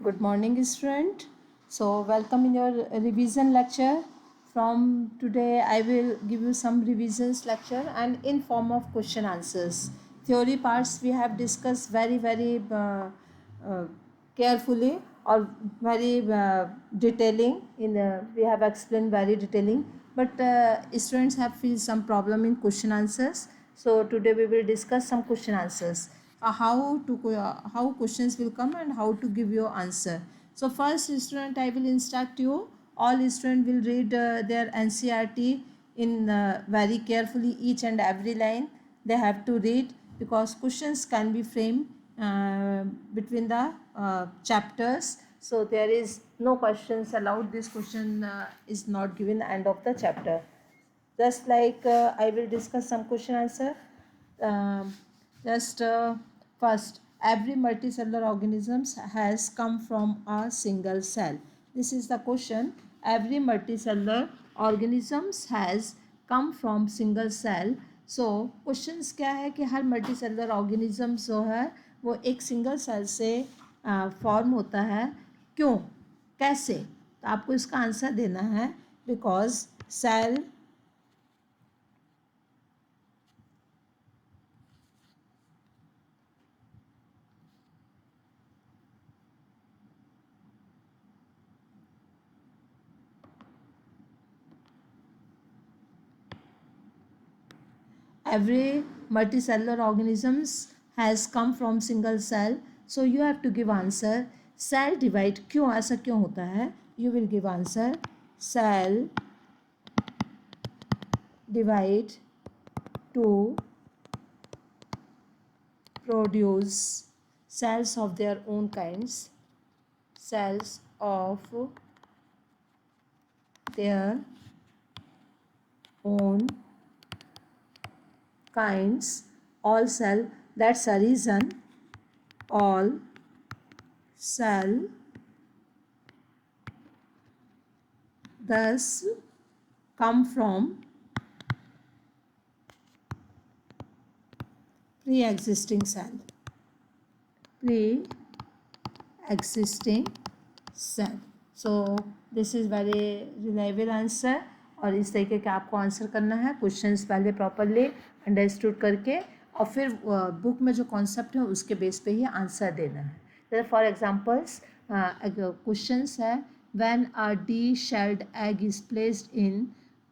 Good morning, student. So, welcome in your revision lecture. From today, I will give you some revisions lecture and in form of question answers. Theory parts we have discussed very carefully or very detailing. We have explained very detailing, but students have feel some problem in question answers. So today we will discuss some question answers. How questions will come and how to give your answer. So first, student, I will instruct you. All student will read their NCRT in very carefully, each and every line they have to read, because questions can be framed between the chapters. So there is no questions allowed. This question is not given end of the chapter. Just like I will discuss some question answer. um, just First, every multicellular organisms has come from a single cell. This is the question. Every multicellular organisms has come from single cell. So questions क्या है कि हर multicellular organism जो है वो एक single cell से form होता है. क्यों, कैसे? तो आपको इसका आंसर देना है. Because cell every multicellular organisms has come from single cell. So you have to give answer. Cell divide, क्यों, ऐसा क्यों होता है? You will give answer. Cell divide to produce cells of their own kinds. Cells of their own kinds. All cell, that's a reason. All cell thus come from pre-existing cell. Pre-existing cell. So this is very reliable answer. और इस तरीके का आपको answer करना है. Questions पहले properly understood करके और फिर बुक में जो कॉन्सेप्ट है उसके बेस पे ही आंसर देना है. जैसे फॉर एग्जांपल्स क्वेश्चंस है, when a D shelled egg is placed in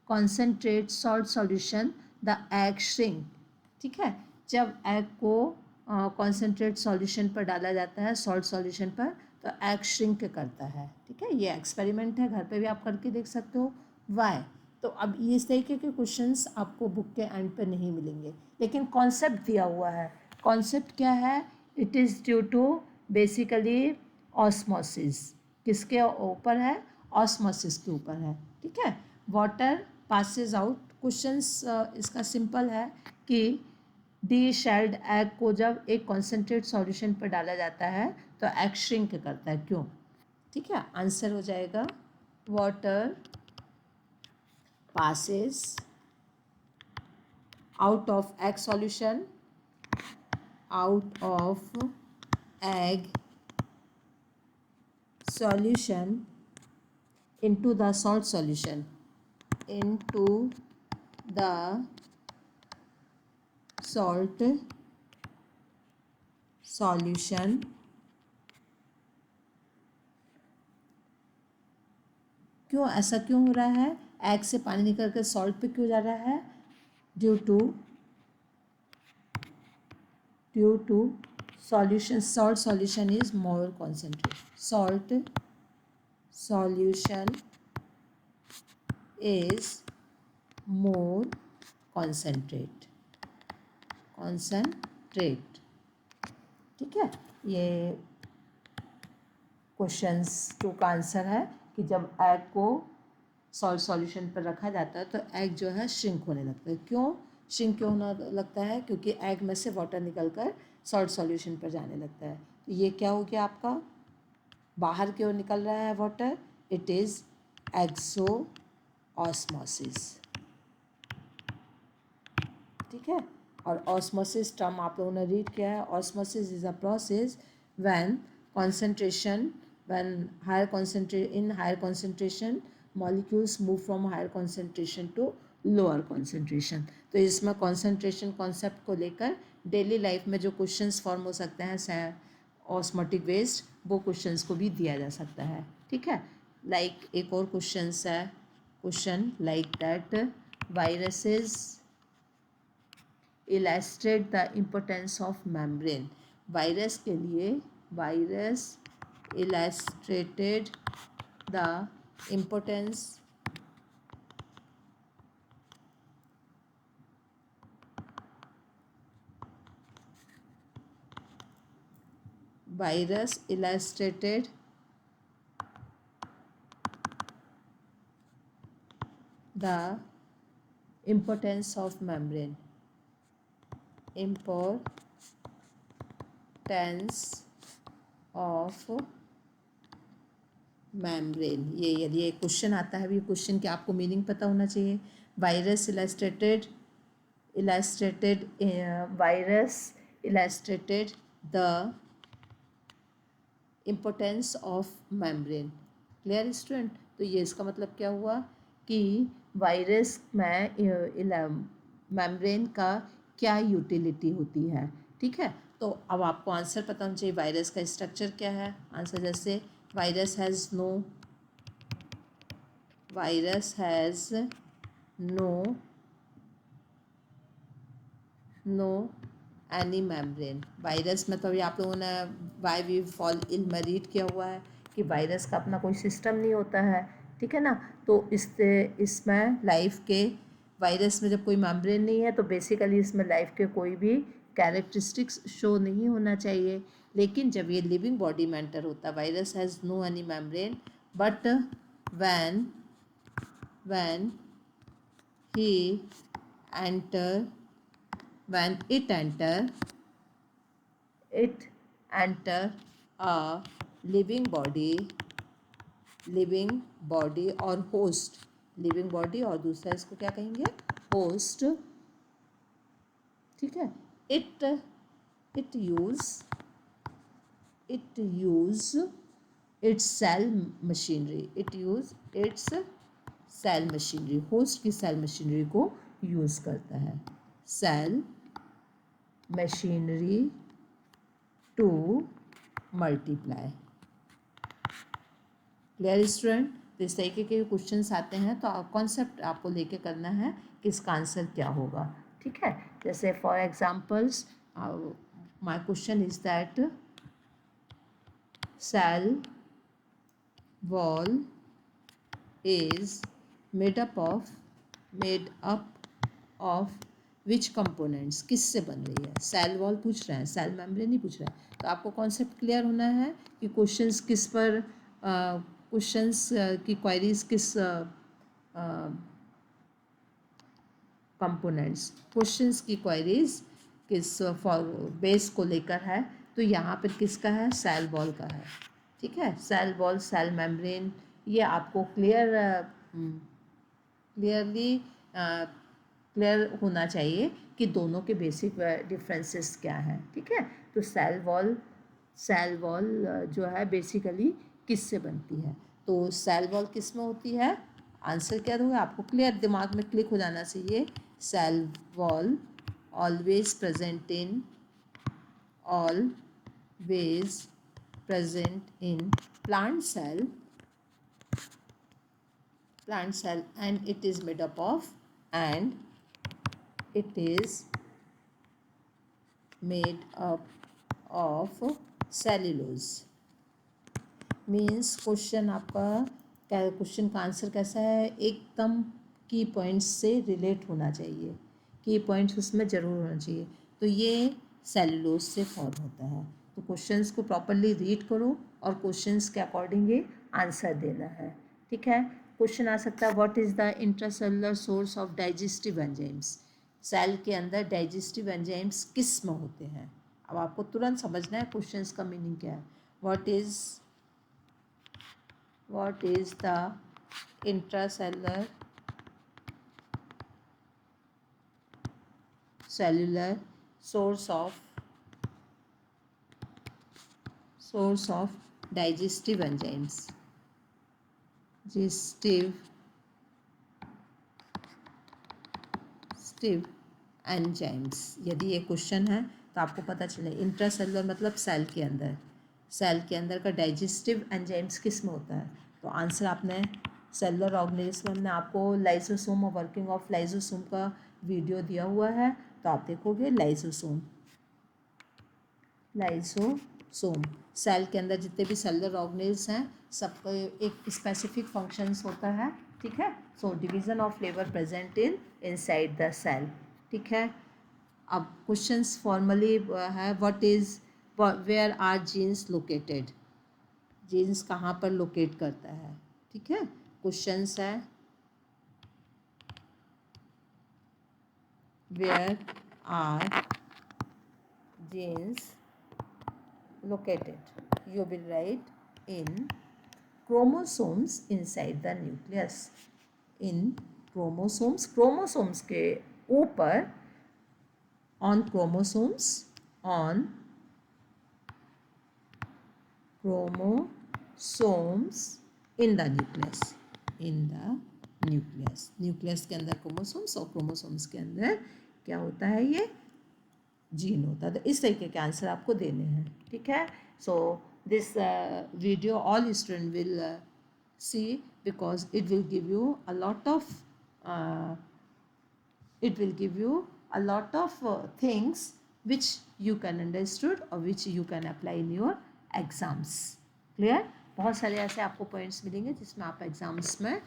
concentrate salt solution the egg shrink. ठीक है, जब एग को कॉन्सेंट्रेट सॉल्यूशन पर डाला जाता है, सॉल्ट सॉल्यूशन पर, तो एग श्रिंक करता है. ठीक है, ये एक्सपेरिमेंट है, घर पे भी आप करके देख सकते हो. वाई? तो अब इस तरीके के क्वेश्चंस आपको बुक के एंड पे नहीं मिलेंगे, लेकिन कॉन्सेप्ट दिया हुआ है. कॉन्सेप्ट क्या है? It is due to basically osmosis. किसके ऊपर है? ऑस्मोसिस के ऊपर है. ठीक है, वाटर पासेज आउट. क्वेश्चंस इसका सिंपल है कि डी शेल्ड एग को जब एक कॉन्सेंट्रेट सॉल्यूशन पर डाला जाता है तो एग श्रिंक करता है. क्यों? ठीक है, आंसर हो जाएगा water passes out of egg solution, out of egg solution into the salt solution, into the salt solution. क्यों, ऐसा क्यों हो रहा है? एग से पानी निकल कर सॉल्ट पे क्यों जा रहा है? Due to solution, salt solution is more concentrated. Salt solution is more concentrate. ठीक है, ये क्वेश्चंस 2 का आंसर है कि जब एग को सॉल्ट सॉल्यूशन पर रखा जाता है तो एग जो है श्रिंक होने लगता है. क्यों श्रिंक क्यों होने लगता है? क्योंकि एग में से वाटर निकलकर सॉल्ट सॉल्यूशन पर जाने लगता है. तो ये क्या हो गया आपका? बाहर की ओर निकल रहा है water. It is exosmosis. ठीक है, और ऑस्मोसिस टर्म आप लोगों ने रीड किया है. Osmosis is a process when concentration when in higher concentration molecules move from higher concentration to lower concentration. तो इसमें concentration concept को लेकर डेली लाइफ में जो क्वेश्चंस फॉर्म हो सकते हैं ऑस्मोटिक वेस्ट, वो क्वेश्चंस को भी दिया जा सकता है. ठीक है. लाइक एक और क्वेश्चंस है, question like that viruses illustrate the importance of membrane. Virus के लिए virus illustrated the importance virus illustrated the importance of membrane. Importance of membrane. ये यदि ये क्वेश्चन आता है, ये क्वेश्चन की आपको मीनिंग पता होना चाहिए. Virus illustrated the importance of membrane. Clear student. तो ये इसका मतलब क्या हुआ कि वायरस में मेम्ब्रेन का क्या यूटिलिटी होती है. ठीक है. तो अब आपको आंसर पता होना चाहिए वायरस का स्ट्रक्चर क्या है. आंसर जैसे virus has no any membrane. Virus में तो अभी आप लोगों ने वाई वी फॉल इल में रीड किया हुआ है कि वायरस का अपना कोई सिस्टम नहीं होता है. ठीक है ना. तो इसमें लाइफ के वायरस में जब कोई मेम्ब्रेन नहीं है तो बेसिकली इसमें लाइफ के कोई भी कैरेक्टरिस्टिक्स शो नहीं होना चाहिए. लेकिन जब ये लिविंग बॉडी में एंटर होता है, virus has no any membrane, but when he enter when it enter a living body or host. Living body और दूसरा इसको क्या कहेंगे, होस्ट. ठीक है. it use its cell machinery. Host की सेल मशीनरी को यूज़ करता है. Cell machinery to multiply. Clear student. तो इस तरीके के क्वेश्चंस आते हैं तो कॉन्सेप्ट आपको लेके करना है कि इसका आंसर क्या होगा. ठीक है. जैसे for examples my question is that cell wall is made up of which components. किससे बन रही है. सेल वॉल पूछ रहे हैं, सेल मेम्ब्रेन नहीं पूछ रहे हैं. तो आपको कॉन्सेप्ट क्लियर होना है कि क्वेश्चंस किस पर क्वेश्चंस की क्वेरीज किस कंपोनेंट्स, क्वेश्चंस की क्वेरीज किस बेस को लेकर है. तो यहाँ पर किसका है, सेल वॉल का है. ठीक है. सेल वॉल, सेल मेम्ब्रेन, ये आपको क्लियर होना चाहिए कि दोनों के बेसिक डिफरेंसेस क्या हैं. ठीक है. तो सेल वॉल जो है बेसिकली किससे बनती है. तो सेल वॉल किस में होती है. आंसर क्या होगा आपको क्लियर दिमाग में क्लिक हो जाना चाहिए. Cell wall always present in plant cell and it is made up of cellulose. Means question question का आंसर कैसा है, एकदम की पॉइंट्स से रिलेट होना चाहिए. की पॉइंट्स उसमें ज़रूर होना चाहिए. तो ये सेलुलोज से फॉर्म होता है. तो क्वेश्चंस को प्रॉपरली रीड करो और क्वेश्चंस के अकॉर्डिंग आंसर देना है. ठीक है. क्वेश्चन आ सकता है what is the intracellular source of digestive enzymes. Cell के अंदर डाइजेस्टिव एंजाइम्स किस में होते हैं. अब आपको तुरंत समझना है क्वेश्चंस का मीनिंग क्या है. What is the intracellular source of digestive enzymes, digestive enzymes. यदि ये क्वेश्चन है तो आपको पता चले इंट्रासेलुलर मतलब सेल के अंदर, सेल के अंदर का डाइजेस्टिव एंजाइम्स किस में होता है, तो आंसर आपने सेलुलर ऑर्गेनिज्म में हमने आपको लाइसोसोम और वर्किंग ऑफ लाइसोसोम का वीडियो दिया हुआ है, तो आप देखोगे लाइसोसोम, लाइसोसोम सेल के अंदर जितने भी सेलुलर ऑर्गेनेल्स हैं सबका एक स्पेसिफिक फंक्शंस होता है, ठीक है। So division of flavour present in inside the cell, ठीक है। अब क्वेश्चंस फॉर्मली है what is, where are genes located, genes कहाँ पर लोकेट करता है, ठीक है। क्वेश्चंस है where are genes located, you will write in chromosomes inside the nucleus, in chromosomes, chromosomes के ऊपर, on chromosomes, on chromosomes in the nucleus, in the nucleus, nucleus के अंदर chromosomes और chromosomes के अंदर क्या होता है, ये जीन होता है। तो इस तरीके के आंसर आपको देने हैं, ठीक है। So this video all student will see because it will give you a lot of it will give you a lot of things which you can understood or which you can apply in your exams, clear। बहुत सारे ऐसे आपको points मिलेंगे जिसमें आप exams में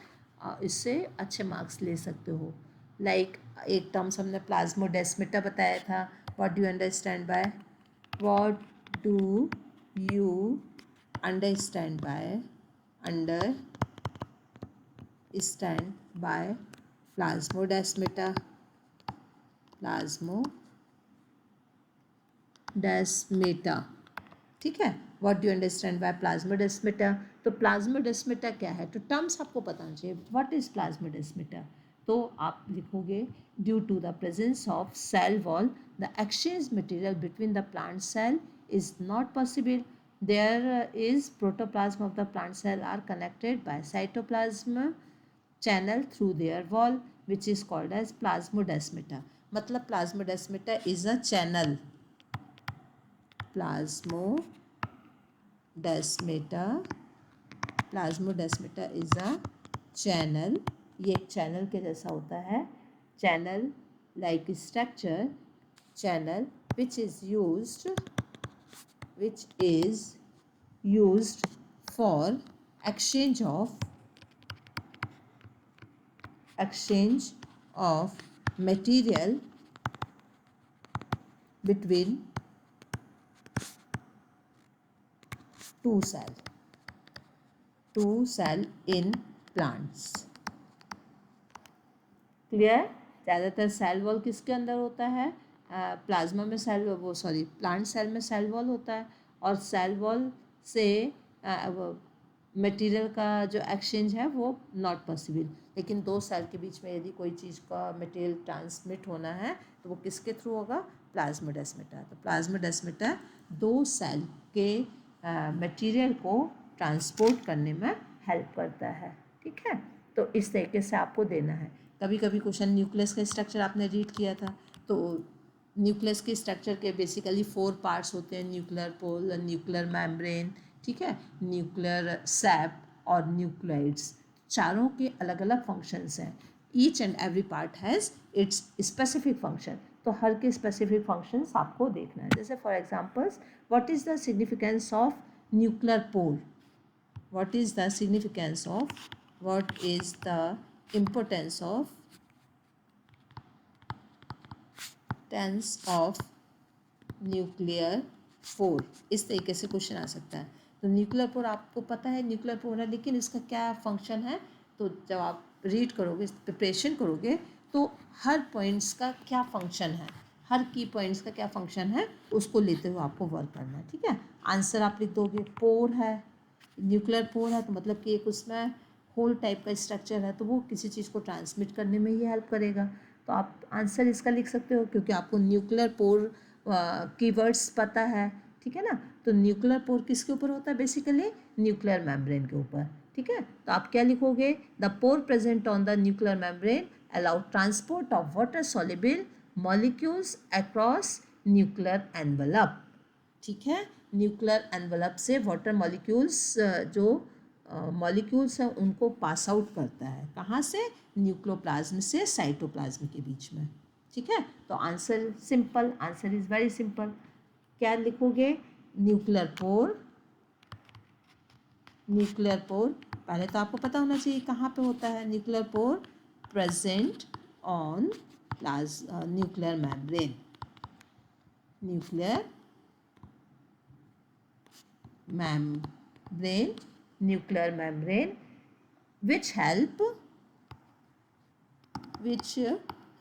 इससे अच्छे मार्क्स ले सकते हो। लाइक एक टर्म्स हमने प्लाज्मोडेस्माटा बताया था, what do you understand by, what do you understand by, understand by plasmodesmata, plasmodesmata, ठीक है। What do you understand by plasmodesmata, तो प्लाज्मोडेस्माटा क्या है, तो टर्म्स आपको पता होना चाहिए। व्हाट इज प्लाज्मोडेस्माटा, तो आप लिखोगे due to the presence of cell wall the exchange material between the plant cell is not possible, there is protoplasm of the plant cell are connected by cytoplasm channel through their wall which is called as plasmodesmata, मतलब plasmodesmata is a channel, plasmodesmata is a channel, ये एक channel के जैसा होता है, channel like structure, channel which is used for exchange of material between two cell in plants, clear. ज़्यादातर cell wall किसके अंदर होता है, प्लाज्मा में सेल वो सॉरी प्लांट सेल में सेल वॉल होता है, और सेल वॉल से मटेरियल का जो एक्सचेंज है वो नॉट पॉसिबल, लेकिन दो सेल के बीच में यदि कोई चीज़ का मटेरियल ट्रांसमिट होना है तो वो किसके थ्रू होगा, प्लाज्मोडेस्माटा। तो प्लाज्मोडेस्माटा दो सेल के मटेरियल को ट्रांसपोर्ट करने में हेल्प करता है, ठीक है। तो इस तरीके से आपको देना है। कभी कभी क्वेश्चन न्यूक्लियस का स्ट्रक्चर आपने रीड किया था, तो न्यूक्लियस के स्ट्रक्चर के बेसिकली 4 पार्ट्स होते हैं, न्यूक्लियर पोल, न्यूक्लियर मेम्ब्रेन, ठीक है, न्यूक्लियर सैप और न्यूक्लियोइड्स, चारों के अलग अलग फंक्शंस हैं। Each and every part has its specific function, तो हर के स्पेसिफिक फंक्शंस आपको देखना है। जैसे for examples, what is the significance of nuclear pole, what is the significance of, what is the importance of nuclear pole, इस तरीके से क्वेश्चन आ सकता है। तो न्यूक्लियर पोल आपको पता है न्यूक्लियर पोल है, लेकिन इसका क्या फंक्शन है, तो जब आप रीड करोगे, प्रिपरेशन करोगे, तो हर पॉइंट्स का क्या फंक्शन है, हर की पॉइंट्स का क्या फंक्शन है, उसको लेते हुए आपको वर्क करना है, ठीक है। आंसर आप लिख दोगे, पोर है, न्यूक्लियर पोर है तो मतलब कि एक उसमें होल टाइप का स्ट्रक्चर है, तो वो किसी चीज़ को ट्रांसमिट करने में ही हेल्प करेगा। तो आप आंसर इसका लिख सकते हो, क्योंकि आपको न्यूक्लियर पोर कीवर्ड्स पता है, ठीक है ना। तो न्यूक्लियर पोर किसके ऊपर होता है, बेसिकली न्यूक्लियर मेम्ब्रेन के ऊपर, ठीक है। तो आप क्या लिखोगे, the pore present on the nuclear membrane allow transport of water soluble molecules across nuclear envelope, ठीक है। न्यूक्लियर एनवलप से वाटर मॉलिक्यूल्स जो मॉलिक्यूल्स हैं उनको पास आउट करता है, कहाँ से, न्यूक्लियोप्लाज्म से साइटोप्लाज्म के बीच में, ठीक है। तो answer simple, answer is very simple. क्या लिखोगे, न्यूक्लियर पोर, न्यूक्लियर पोर पहले तो आपको पता होना चाहिए कहाँ पे होता है, nuclear pore present on nuclear membrane, nuclear membrane, nuclear membrane, which help,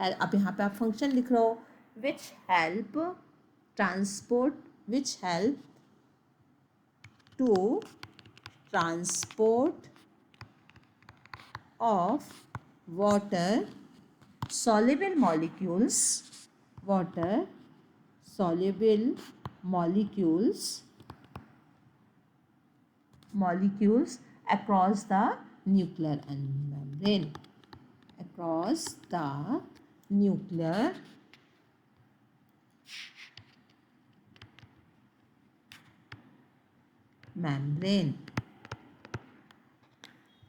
अब यहाँ पे आप फंक्शन लिख रहे हो, which help transport, which help to transport of water soluble molecules, water soluble molecules across the nuclear membrane, across the nuclear membrane,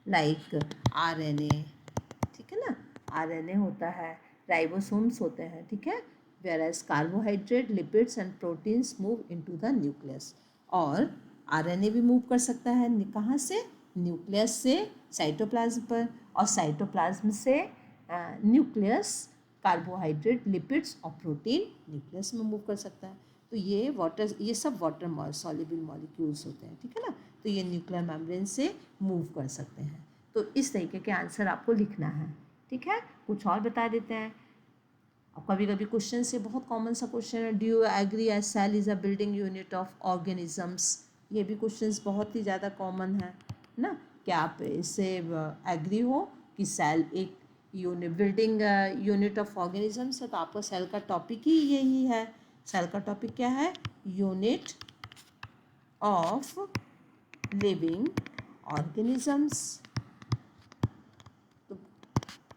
like RNA, ठीक है ना, RNA होता है, राइबोसोम्स होते हैं, ठीक है, whereas carbohydrate, lipids and proteins move into the nucleus, और RNA भी मूव कर सकता है कहाँ से, न्यूक्लियस से साइटोप्लाज्म पर, और साइटोप्लाज्म से न्यूक्लियस, कार्बोहाइड्रेट, लिपिड्स और प्रोटीन न्यूक्लियस में मूव कर सकता है। तो ये सब वाटर सॉल्युबल मॉलिक्यूल्स होते हैं, ठीक है ना। तो ये न्यूक्लियर मेम्ब्रेन से मूव कर सकते हैं। तो इस तरीके के आंसर आपको लिखना है, ठीक है। कुछ और बता देते हैं, अब कभी कभी क्वेश्चन से बहुत कॉमन सा क्वेश्चन है, do you agree as cell is a building unit of organisms, ये भी क्वेश्चंस बहुत ही ज़्यादा कॉमन है ना। क्या आप इससे एग्री हो कि सेल एक बिल्डिंग यूनिट ऑफ ऑर्गेनिजम्स है, तो आपका सेल का टॉपिक ही यही है। सेल का टॉपिक क्या है, यूनिट ऑफ लिविंग ऑर्गेनिजम्स। तो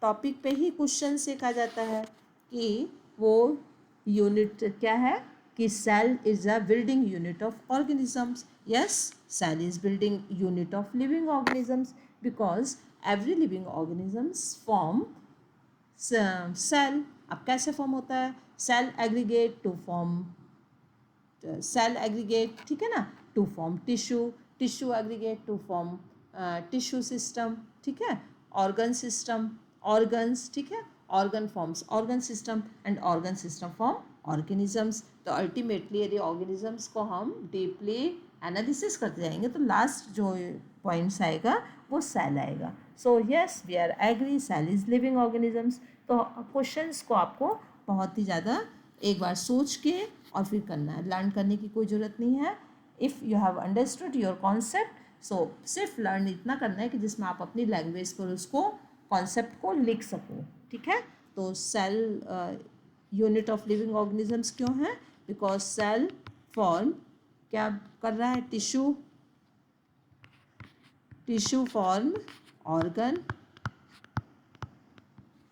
टॉपिक पे ही क्वेश्चन से कहा जाता है कि वो यूनिट क्या है, कि cell is a building unit of organisms. Yes, cell is building unit of living organisms because every living organisms form cell. अब कैसे फॉर्म होता है, cell aggregate to form cell aggregate, ठीक है ना, to form tissue, tissue aggregate to form tissue system, ठीक है, organ system, organs, ठीक है, organ forms organ system and organ system form organisms. तो अल्टीमेटली यदि ऑर्गेनिजम्स को हम डीपली एनालिसिस करते जाएंगे तो लास्ट जो पॉइंट्स आएगा वो सेल आएगा। So yes, we are agree, cell is living organisms. तो क्वेश्चंस को आपको बहुत ही ज़्यादा एक बार सोच के और फिर करना है, लर्न करने की कोई ज़रूरत नहीं है। If you have understood your concept, so सिर्फ लर्न इतना करना है कि जिसमें आप अपनी लैंग्वेज पर उसको कॉन्सेप्ट को लिख सको, ठीक है। तो cell unit of living organisms क्यों है, बिकॉज सेल फॉर्म क्या कर रहा है, tissue form organ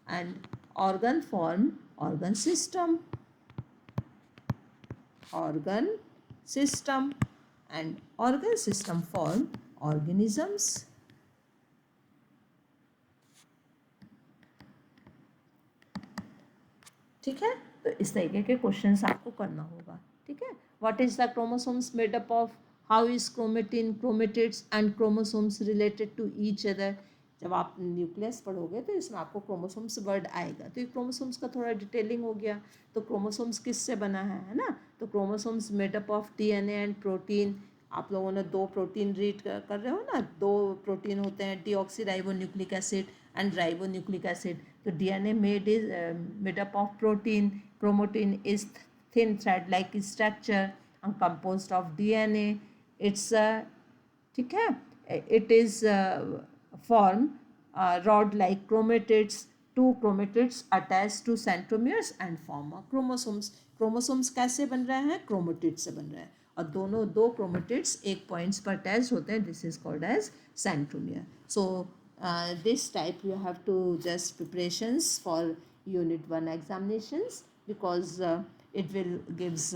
and organ form organ system and organ system form organisms। ठीक है, तो इस तरीके के क्वेश्चंस आपको करना होगा, ठीक है। What is the chromosomes made up of, how is chromatin, chromatids and chromosomes related to each other. जब आप न्यूक्लियस पढ़ोगे तो इसमें आपको क्रोमोसोम्स वर्ड आएगा, तो ये क्रोमोसोम्स का थोड़ा डिटेलिंग हो गया। तो क्रोमोसोम्स किससे बना है ना, तो chromosomes made up of DNA and protein. आप लोगों ने 2 प्रोटीन रीड कर रहे हो ना, 2 प्रोटीन होते हैं, deoxyribonucleic acid and ribonucleic acid. तो DNA made up of protein, chromatin is thin thread like structure and composed of DNA। it's ठीक है, it is form rod like chromatids, 2 chromatids attached to centromeres and form a chromosomes। Chromosomes कैसे बन रहे हैं, chromatid से बन रहे हैं, और दोनों दो क्रोमेटिड्स एक पॉइंट्स पर अटैच होते हैं, this is called as centromere. So this type you have to just preparations for unit 1 examinations because it will gives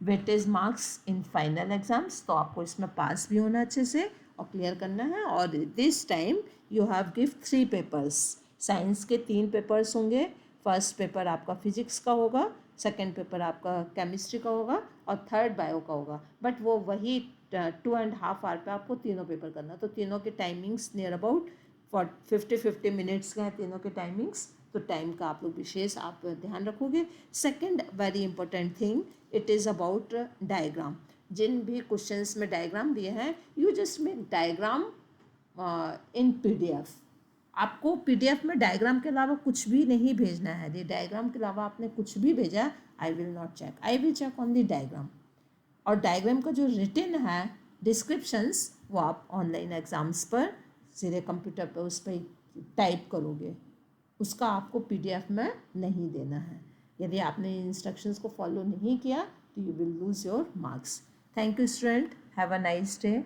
weightage marks in final exams. तो आपको इसमें पास भी होना अच्छे से और क्लियर करना है. और this time you have give 3 papers. Science के 3 पेपर्स होंगे. फर्स्ट पेपर आपका फिजिक्स का होगा, सेकेंड पेपर आपका केमिस्ट्री का होगा और थर्ड बायो का होगा. बट वो वही 2.5 आवर पे आपको तीनों पेपर करना. तो तीनों के टाइमिंग्स नियर अबाउट 50 मिनट्स का है तीनों के टाइमिंग्स. तो टाइम का आप लोग विशेष आप ध्यान रखोगे. Second very important thing, it is about diagram. जिन भी क्वेश्चंस में डायग्राम दिए हैं, you just make diagram in PDF. आपको PDF में डायग्राम के अलावा कुछ भी नहीं भेजना है. यदि डायग्राम के अलावा आपने कुछ भी भेजा, I will not check. I will check on the diagram. और डायग्राम का जो रिटन है डिस्क्रिप्शंस, वो आप ऑनलाइन एग्जाम्स पर सीधे कंप्यूटर पर उस पर टाइप करोगे. उसका आपको PDF में नहीं देना है. यदि आपने इंस्ट्रक्शंस को फॉलो नहीं किया तो you will lose your marks. Thank you student. Have a nice day.